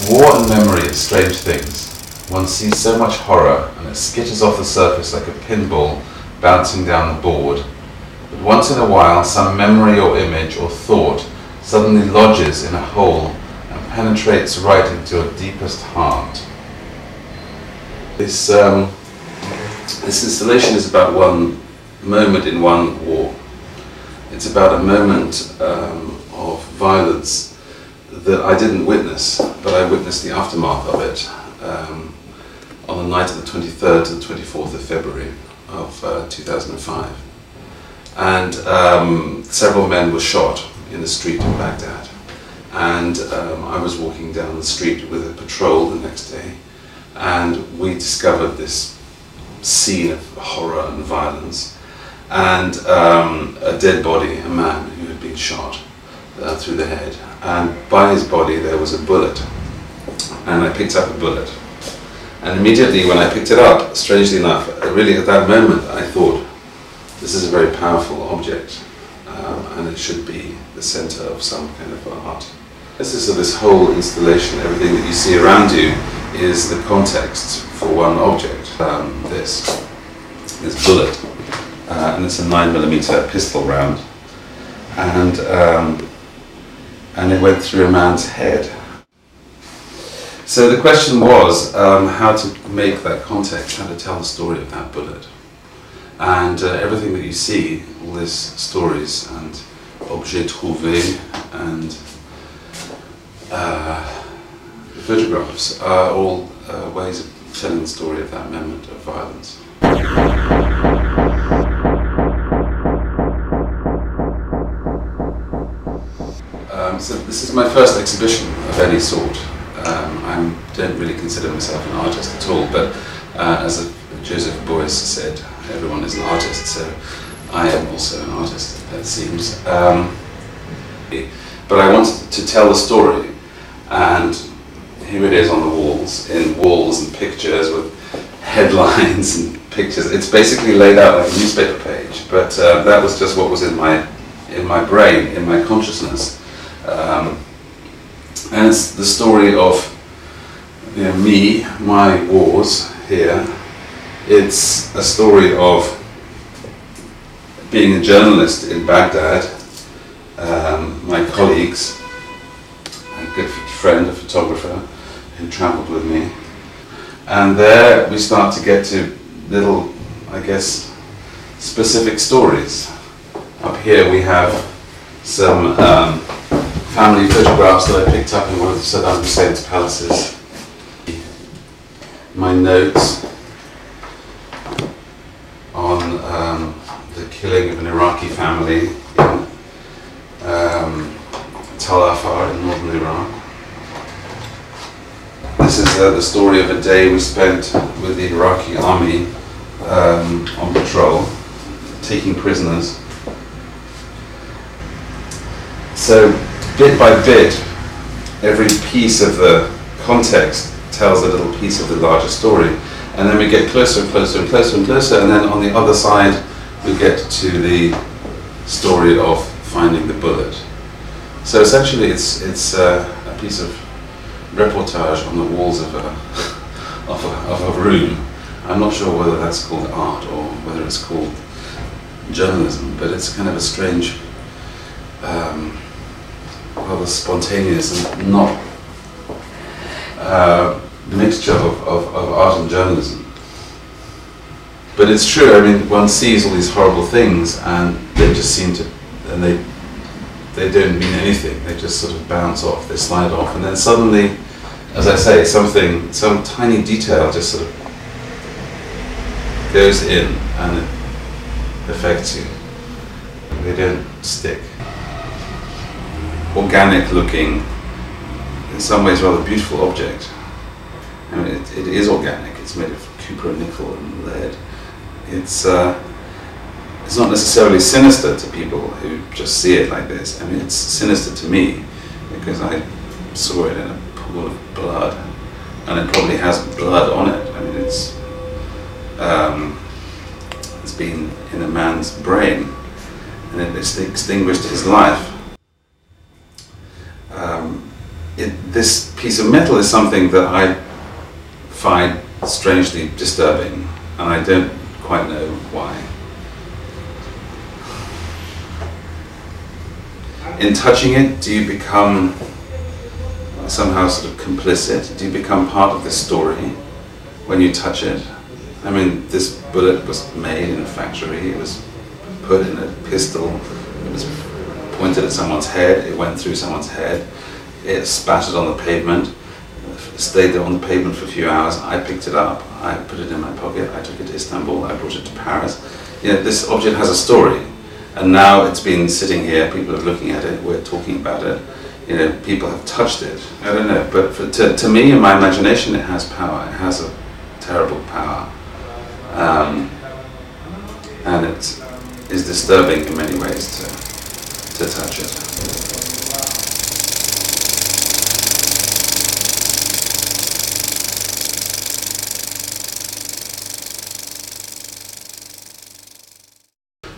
War and memory are strange things. One sees so much horror and it skitters off the surface like a pinball bouncing down the board. But once in a while, some memory or image or thought suddenly lodges in a hole and penetrates right into your deepest heart. This installation is about one moment in one war. It's about a moment of violence that I didn't witness, but I witnessed the aftermath of it on the night of the 23rd to the 24th of February of 2005. And several men were shot in the street in Baghdad. And I was walking down the street with a patrol the next day, and we discovered this scene of horror and violence, and a dead body, a man who had been shot through the head, and by his body there was a bullet, and I picked up a bullet, and immediately when I picked it up, strangely enough, really at that moment I thought, this is a very powerful object, and it should be the center of some kind of art. This whole installation, everything that you see around you is the context for one object. This bullet, and it's a 9mm pistol round, and it went through a man's head. So the question was how to make that context, how to tell the story of that bullet. And everything that you see, all these stories and objets trouvés and photographs are all ways of telling the story of that moment of violence. So this is my first exhibition of any sort. I don't really consider myself an artist at all, but as Joseph Beuys said, everyone is an artist, so I am also an artist, it seems. But I wanted to tell the story, and here it is on the walls, in walls and pictures with headlines and pictures. It's basically laid out like a newspaper page, but that was just what was in my brain, in my consciousness. And it's the story of me, my wars here. It's a story of being a journalist in Baghdad, my colleagues, a good friend, a photographer who travelled with me. And there we start to get to little, I guess, specific stories. Up here we have some family photographs that I picked up in one of Saddam Hussein's palaces. My notes on the killing of an Iraqi family in Tal Afar in northern Iraq. This is the story of a day we spent with the Iraqi army on patrol, taking prisoners. So bit by bit, every piece of the context tells a little piece of the larger story, and then we get closer and closer and closer and closer, and then on the other side we get to the story of finding the bullet. So essentially it's a piece of reportage on the walls of a room. I'm not sure whether that's called art or whether it's called journalism, but it's kind of a strange, rather spontaneous and not mixture of art and journalism. But it's true, I mean, one sees all these horrible things and they just seem to, and they don't mean anything, they just sort of bounce off, they slide off, and then suddenly, as I say, some tiny detail just sort of goes in and it affects you. They don't stick. Organic looking, in some ways rather beautiful object. I mean, it is organic, it's made of copper, nickel and lead. It's not necessarily sinister to people who just see it like this. I mean, it's sinister to me because I saw it in a pool of blood, and it probably has blood on it. I mean, it's been in a man's brain, and it extinguished his life. This piece of metal is something that I find strangely disturbing, and I don't quite know why. In touching it, do you become somehow sort of complicit? Do you become part of the story when you touch it? I mean, this bullet was made in a factory, it was put in a pistol, it was pointed at someone's head, it went through someone's head, it spattered on the pavement, stayed there on the pavement for a few hours. I picked it up, I put it in my pocket, I took it to Istanbul, I brought it to Paris. You know, this object has a story, and now it's been sitting here, people are looking at it, we're talking about it, you know, people have touched it. I don't know, but to me, in my imagination, it has power, it has a terrible power. And it is disturbing in many ways to touch it.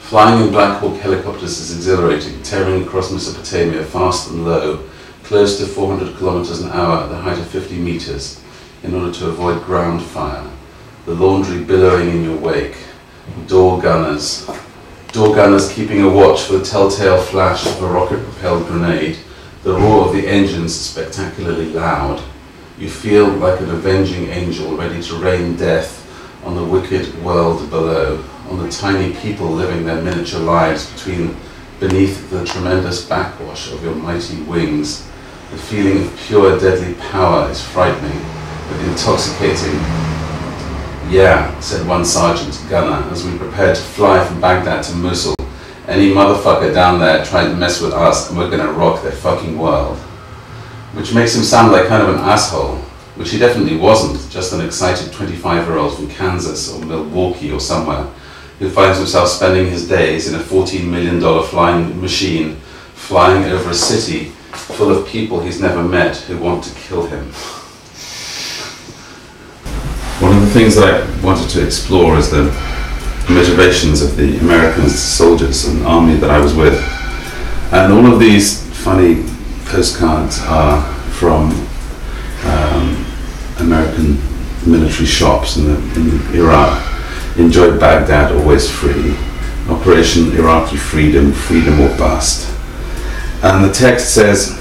Flying in Black Hawk helicopters is exhilarating, tearing across Mesopotamia fast and low, close to 400 kilometers an hour at the height of 50 meters, in order to avoid ground fire. The laundry billowing in your wake, door gunners keeping a watch for the telltale flash of a rocket-propelled grenade, the roar of the engines spectacularly loud. You feel like an avenging angel ready to rain death on the wicked world below, on the tiny people living their miniature lives beneath the tremendous backwash of your mighty wings. The feeling of pure deadly power is frightening, but intoxicating. "Yeah," said one sergeant gunner as we prepared to fly from Baghdad to Mosul. "Any motherfucker down there trying to mess with us and we're gonna rock their fucking world." Which makes him sound like kind of an asshole, which he definitely wasn't, just an excited 25-year-old from Kansas or Milwaukee or somewhere, who finds himself spending his days in a $14 million flying machine, flying over a city full of people he's never met who want to kill him. One of the things that I wanted to explore is the motivations of the American soldiers and army that I was with. And all of these funny postcards are from American military shops in Iraq. "Enjoy Baghdad, always free. Operation Iraqi Freedom, freedom or bust." And the text says,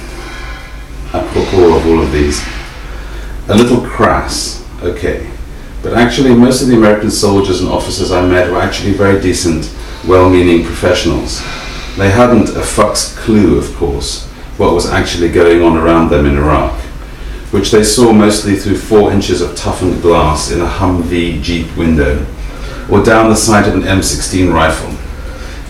apropos of all of these, "A little crass, okay. But actually, most of the American soldiers and officers I met were actually very decent, well-meaning professionals. They hadn't a fuck's clue, of course, what was actually going on around them in Iraq, which they saw mostly through 4 inches of toughened glass in a Humvee Jeep window, or down the sight of an M16 rifle.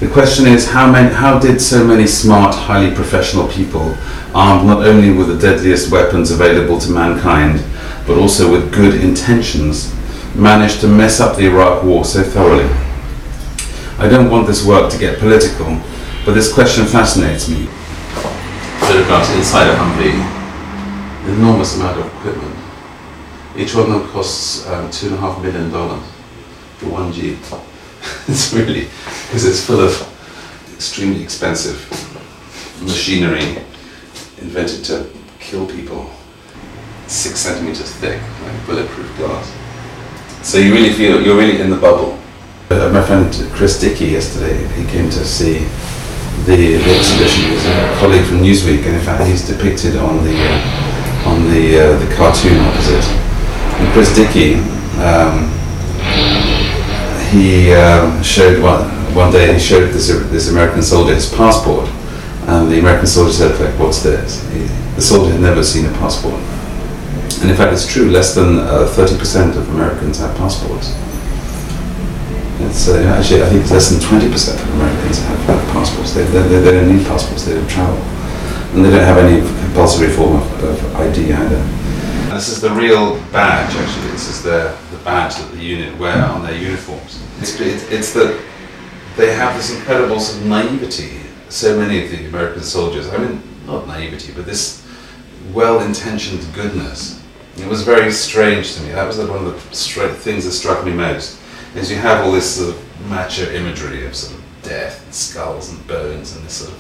The question is, how did so many smart, highly professional people, armed not only with the deadliest weapons available to mankind, but also with good intentions, managed to mess up the Iraq war so thoroughly? I don't want this work to get political, but this question fascinates me." Photographs inside a Humvee, an enormous amount of equipment. Each one of them costs $2.5 million for one Jeep. It's really, because it's full of extremely expensive machinery invented to kill people, 6 centimeters thick, like bulletproof glass. So you really feel, you're really in the bubble. My friend Chris Dickey yesterday, he came to see the exhibition. He was a colleague from Newsweek, and in fact he's depicted on the cartoon opposite. And Chris Dickey, he showed one day he showed this American soldier his passport, and the American soldier said, like, "What's this?" The soldier had never seen a passport. And in fact, it's true, less than 30% of Americans have passports. It's actually, I think it's less than 20% of Americans have passports. They don't need passports, they don't travel. And they don't have any compulsory form of ID either. And this is the real badge, actually. This is the badge that the unit wear on their uniforms. It's that they have this incredible sort of naivety, so many of the American soldiers. I mean, not naivety, but this well-intentioned goodness. It was very strange to me. That was one of the things that struck me most, is you have all this sort of macho imagery of sort of death and skulls and bones and this sort of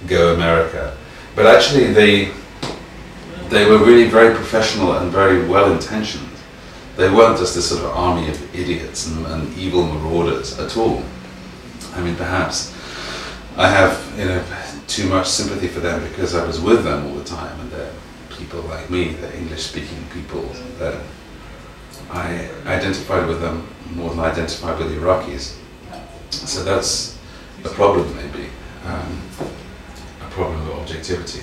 go America. But actually they were really very professional and very well intentioned. They weren't just this sort of army of idiots and evil marauders at all. I mean, perhaps I have, too much sympathy for them because I was with them all the time, and they're people like me, they're English-speaking people. I identified with them more than I identified with the Iraqis. So that's a problem, maybe, a problem of objectivity.